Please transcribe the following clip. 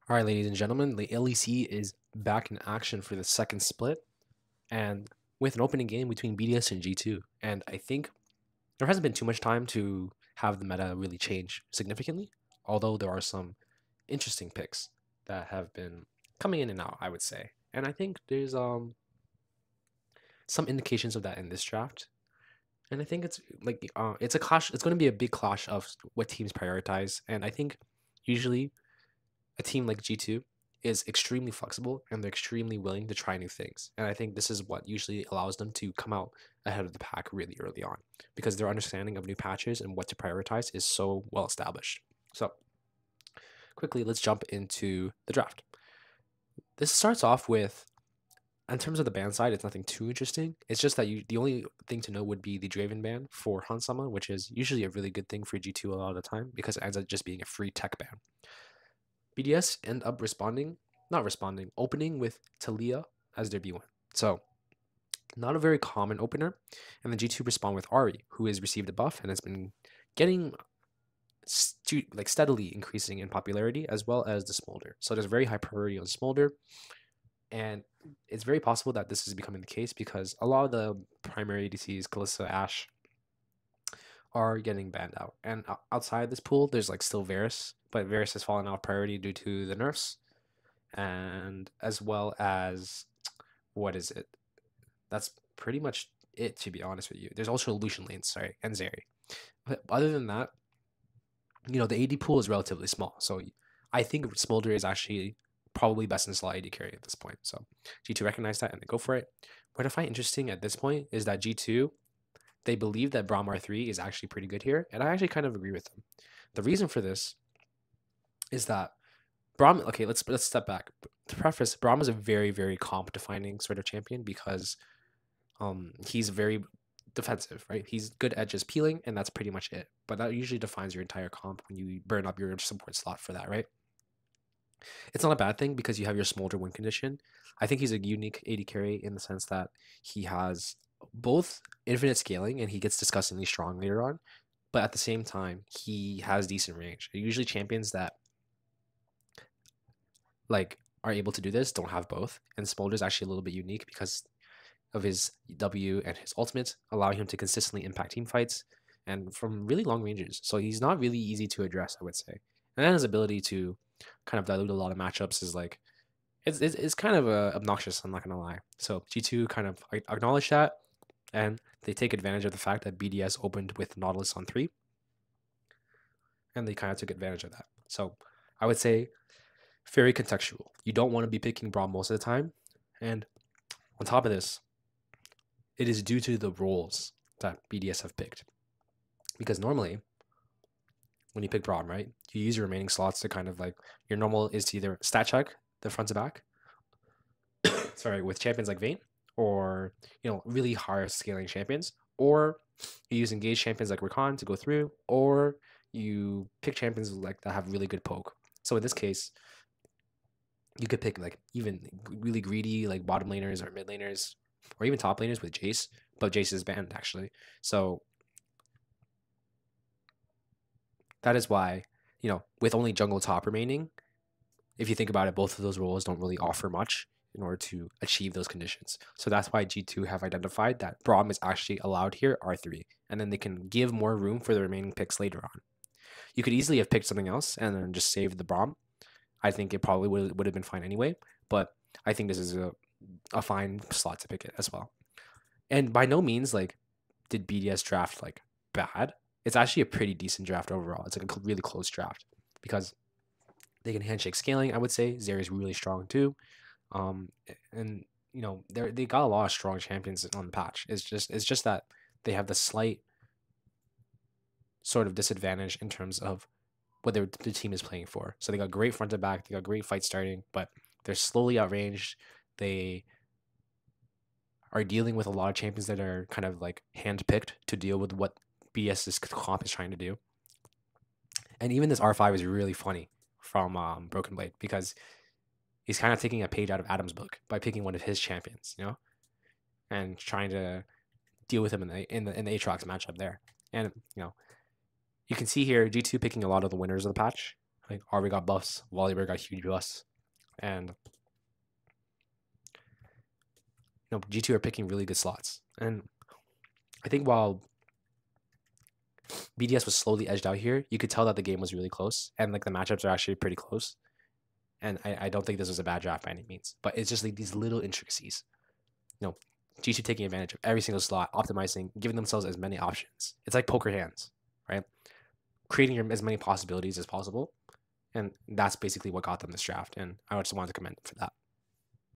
All right, ladies and gentlemen, the LEC is back in action for the second split, and with an opening game between BDS and G2. And I think there hasn't been too much time to have the meta really change significantly, although there are some interesting picks that have been coming in and out, I would say. And I think there's some indications of that in this draft. And I think it's a clash. It's going to be a big clash of what teams prioritize. And I think usually a team like G2 is extremely flexible and they're extremely willing to try new things. And I think this is what usually allows them to come out ahead of the pack really early on because their understanding of new patches and what to prioritize is so well established. So, quickly, let's jump into the draft. This starts off with, in terms of the ban side, it's nothing too interesting. It's just that the only thing to know would be the Draven ban for Hansama, which is usually a really good thing for G2 a lot of the time because it ends up just being a free tech ban. BDS end up opening with Talia as their B1. So, not a very common opener. And then G2 respond with Ari, who has received a buff and has been getting steadily increasing in popularity, as well as the smolder. So there's very high priority on smolder. And it's very possible that this is becoming the case because a lot of the primary ADCs, Kalista, Ashe, are getting banned out. And outside this pool, there's like still Varus, but Varus has fallen out of priority due to the nerfs, and as well as what is it? That's pretty much it, to be honest with you. There's also Lucian lanes, sorry, and Zeri. But other than that, the AD pool is relatively small, so I think Smolder is actually probably best in slot AD carry at this point. So G2 recognize that and they go for it. What I find interesting at this point is that G2, they believe that Braum R3 is actually pretty good here, and I actually kind of agree with them. The reason for this is that Braum, okay, let's step back. To preface, Braum is a very, very comp defining sort of champion because he's very defensive, right? He's good at just peeling, and that's pretty much it. But that usually defines your entire comp when you burn up your support slot for that, right? It's not a bad thing because you have your smolder win condition. I think he's a unique AD carry in the sense that he has both infinite scaling and he gets disgustingly strong later on, but at the same time, he has decent range. Usually champions that are able to do this don't have both, and Smolder is actually a little bit unique because of his W and his ultimate, allowing him to consistently impact team fights and from really long ranges. So he's not really easy to address, I would say. And then his ability to kind of dilute a lot of matchups is like it's kind of obnoxious. I'm not gonna lie. So G2 kind of acknowledge that, and they take advantage of the fact that BDS opened with Nautilus on 3, and they kind of took advantage of that. So I would say very contextual. You don't want to be picking Braum most of the time, and on top of this, it is due to the roles that BDS have picked. Because normally, when you pick Braum, right, you use your remaining slots to kind of like your normal is to either stat check the front to back, sorry, with champions like Vayne, or really hard scaling champions, or you use engaged champions like Rakan to go through, or you pick champions like that have really good poke. So in this case, you could pick like even really greedy like bottom laners or mid laners or even top laners with Jace, but Jace is banned actually. So that is why, with only jungle top remaining, if you think about it, both of those roles don't really offer much in order to achieve those conditions. So that's why G2 have identified that Braum is actually allowed here, R3, and then they can give more room for the remaining picks later on. You could easily have picked something else and then just saved the Braum. I think it probably would have been fine anyway, but I think this is a fine slot to pick it as well. And by no means did BDS draft bad. It's actually a pretty decent draft overall. It's like a really close draft because they can handshake scaling. I would say Zeri is really strong too, and they got a lot of strong champions on the patch. It's just that they have the slight sort of disadvantage in terms of what the team is playing for. So they got great front to back, they got great fight starting, but they're slowly outranged. They are dealing with a lot of champions that are kind of like handpicked to deal with what BDS's comp is trying to do. And even this R5 is really funny from Broken Blade because he's kind of taking a page out of Adam's book by picking one of his champions, and trying to deal with him in the Aatrox matchup there. And you can see here G2 picking a lot of the winners of the patch. Like Arby got buffs, Wallybird got huge buffs, and G2 are picking really good slots. And I think while BDS was slowly edged out here, you could tell that the game was really close, and like the matchups are actually pretty close. And I don't think this was a bad draft by any means, but it's just like these little intricacies. G2 taking advantage of every single slot, optimizing, giving themselves as many options. It's like poker hands, right? Creating as many possibilities as possible. And that's basically what got them this draft. And I just wanted to commend them for that.